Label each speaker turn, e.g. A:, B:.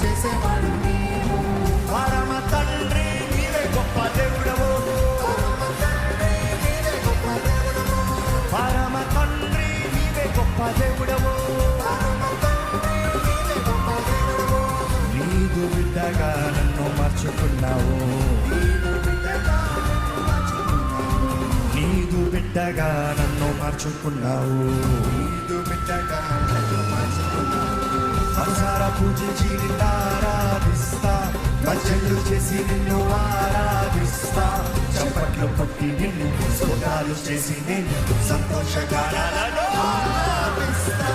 A: చేసేవాడు నీవు.
B: పరమ తండ్రి నీవే గొప్ప దేవుడవు, పరమ తండ్రి నీవే గొప్ప దేవుడవు, నీదు బిడ్డగా నన్ను మార్చుకున్నావు, నీదు బిడ్డగా నన్ను మార్చుకున్నావు, మనసారా పూజించి నిన్ను ఆరాధిస్తా, భజనలు చేసి నిన్ను ఆరాధిస్తా, చప్పట్లు కొట్టి నిన్ను స్తోత్రాలు చేసి నిన్ను సంతోషగానాలను ఆరాధిస్తా.